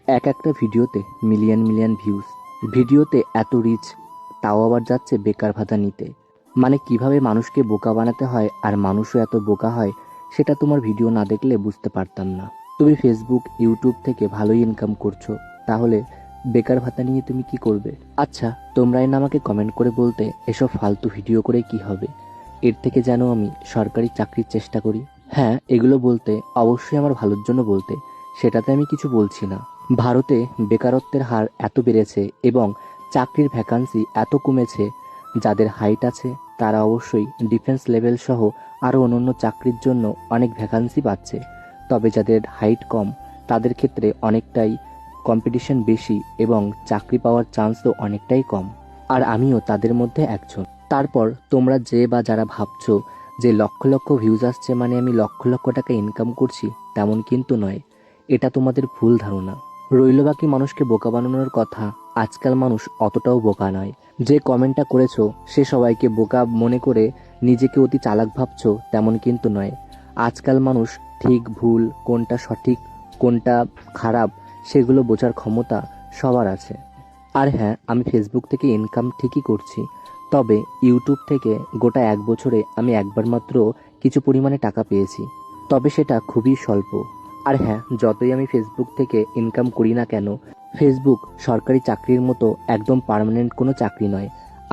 এক একটা ভিডিওতে মিলিয়ন মিলিয়ন ভিউজ, ভিডিওতে এত রিচ, তাও আবার যাচ্ছে বেকার ভাতা নিতে। মানে কিভাবে মানুষকে বোকা বানাতে হয় আর মানুষও এত বোকা হয়, সেটা তোমার ভিডিও না দেখলে বুঝতে পারতাম না। তুমি ফেসবুক ইউটিউব থেকে ভালোই ইনকাম করছো, তাহলে বেকার ভাতা নিয়ে তুমি কি করবে? আচ্ছা, তোমরাই না আমাকে কমেন্ট করে বলতে এসব ফালতু ভিডিও করে কি হবে, এর থেকে যেন আমি সরকারি চাকরির চেষ্টা করি। হ্যাঁ, এগুলো বলতে অবশ্যই আমার ভালোর জন্য বলতে, সেটাতে আমি কিছু বলছি না। ভারতে বেকারত্বের হার এত বেড়েছে এবং চাকরির ভ্যাকান্সি এত কমেছে, যাদের হাইট আছে তারা অবশ্যই ডিফেন্স লেভেল সহ আরও অন্যান্য চাকরির জন্য অনেক ভ্যাকান্সি পাচ্ছে। তবে যাদের হাইট কম তাদের ক্ষেত্রে অনেকটাই কম্পিটিশন বেশি এবং চাকরি পাওয়ার চান্সও অনেকটাই কম। আর আমিও তাদের মধ্যে একজন। তারপর তোমরা যে বা যারা ভাবছো যে লক্ষ লক্ষ ভিউজ আসছে মানে আমি লক্ষ লক্ষ টাকা ইনকাম করছি, তেমন কিন্তু নয়। এটা তোমাদের ভুল ধারণা। রইল বাকি মানুষকে বোকা বানানোর কথা, আজকাল মানুষ অতটাও বোকা নয়। যে কমেন্টটা করেছো সে সবাইকে বোকা মনে করে নিজেকে অতি চালাক ভাবছো, তেমন কিন্তু নয়। আজকাল মানুষ ঠিক ভুল, কোনটা সঠিক কোনটা খারাপ, সেগুলো বোঝার ক্ষমতা সবার আছে। আর হ্যাঁ, আমি ফেসবুক থেকে ইনকাম ঠিকই করছি, তবে ইউটিউব থেকে গোটা 1 বছরে আমি একবার মাত্র কিছু পরিমাণে টাকা পেয়েছি, তবে সেটা খুবই স্বল্প। আর হ্যাঁ, যতই আমি ফেসবুক থেকে ইনকাম করি না কেন, ফেসবুক সরকারি চাকরির মতো একদম পার্মানেন্ট কোনো চাকরি নয়।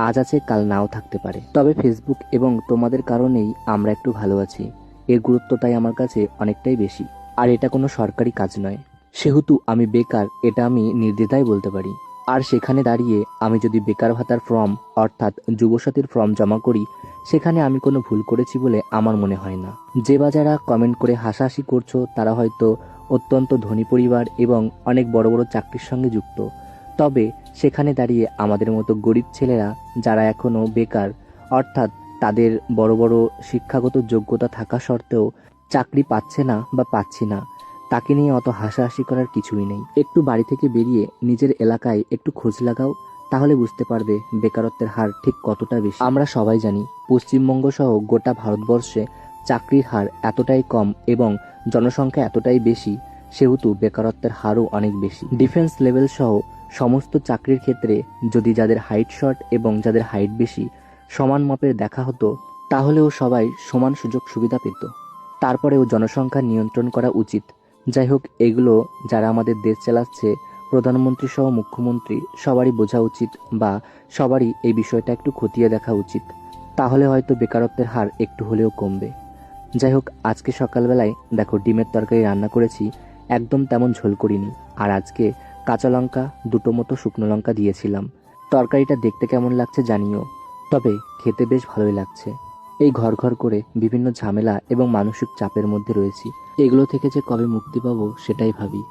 আজ আছে কাল নাও থাকতে পারে। তবে ফেসবুক এবং তোমাদের কারণেই আমরা একটু ভালো আছি, এর গুরুত্ব তাই আমার কাছে অনেকটাই বেশি। আর এটা কোনো সরকারি কাজ নয়, সেহেতু আমি বেকার এটা আমি নির্দ্বিধায় বলতে পারি। আর সেখানে দাঁড়িয়ে আমি যদি বেকার ভাতার ফর্ম অর্থাৎ যুবসাথীর ফর্ম জমা করি, সেখানে আমি কোনো ভুল করেছি বলে আমার মনে হয় না। যে বা যারা কমেন্ট করে হাসাহাসি করছো তারা হয়তো অত্যন্ত ধনী পরিবার এবং অনেক বড় বড় চাকরির সঙ্গে যুক্ত। তবে সেখানে দাঁড়িয়ে আমাদের মতো গরিব ছেলেরা যারা এখনও বেকার, অর্থাৎ তাদের বড় বড় শিক্ষাগত যোগ্যতা থাকা সত্ত্বেও চাকরি পাচ্ছে না বা পাচ্ছি না, তাকে নিয়ে অত হাসাহাসি করার কিছুই নেই। একটু বাড়ি থেকে বেরিয়ে নিজের এলাকায় একটু খোঁজ লাগাও, তাহলে বুঝতে পারবে বেকারত্বের হার ঠিক কতটা বেশি। আমরা সবাই জানি পশ্চিমবঙ্গ সহ গোটা ভারতবর্ষে চাকরির হার এতটাই কম এবং জনসংখ্যা এতটাই বেশি, সেহেতু বেকারত্বের হারও অনেক বেশি। ডিফেন্স লেভেল সহ সমস্ত চাকরির ক্ষেত্রে যদি যাদের হাইট শর্ট এবং যাদের হাইট বেশি সমান মাপের দেখা হতো, তাহলেও সবাই সমান সুযোগ সুবিধা পেত। তারপরেও জনসংখ্যা নিয়ন্ত্রণ করা উচিত। যাই হোক, এগুলো যারা আমাদের দেশ চালাচ্ছে, প্রধানমন্ত্রী সহ মুখ্যমন্ত্রী, সবারই বোঝা উচিত বা সবারই এই বিষয়টা একটু খতিয়ে দেখা উচিত, তাহলে হয়তো বেকারত্বের হার একটু হলেও কমবে। যাই হোক, আজকে সকালবেলায় দেখো ডিমের তরকারি রান্না করেছি, একদম তেমন ঝোল করিনি। আর আজকে কাঁচা লঙ্কা 2টো মতো শুকনো লঙ্কা দিয়েছিলাম। তরকারিটা দেখতে কেমন লাগছে জানিও, তবে খেতে বেশ ভালোই লাগছে। এই ঘর ঘর করে বিভিন্ন ঝামেলা এবং মানসিক চাপের মধ্যে রয়েছি, এগুলো থেকে যে কবে মুক্তি পাবো সেটাই ভাবি।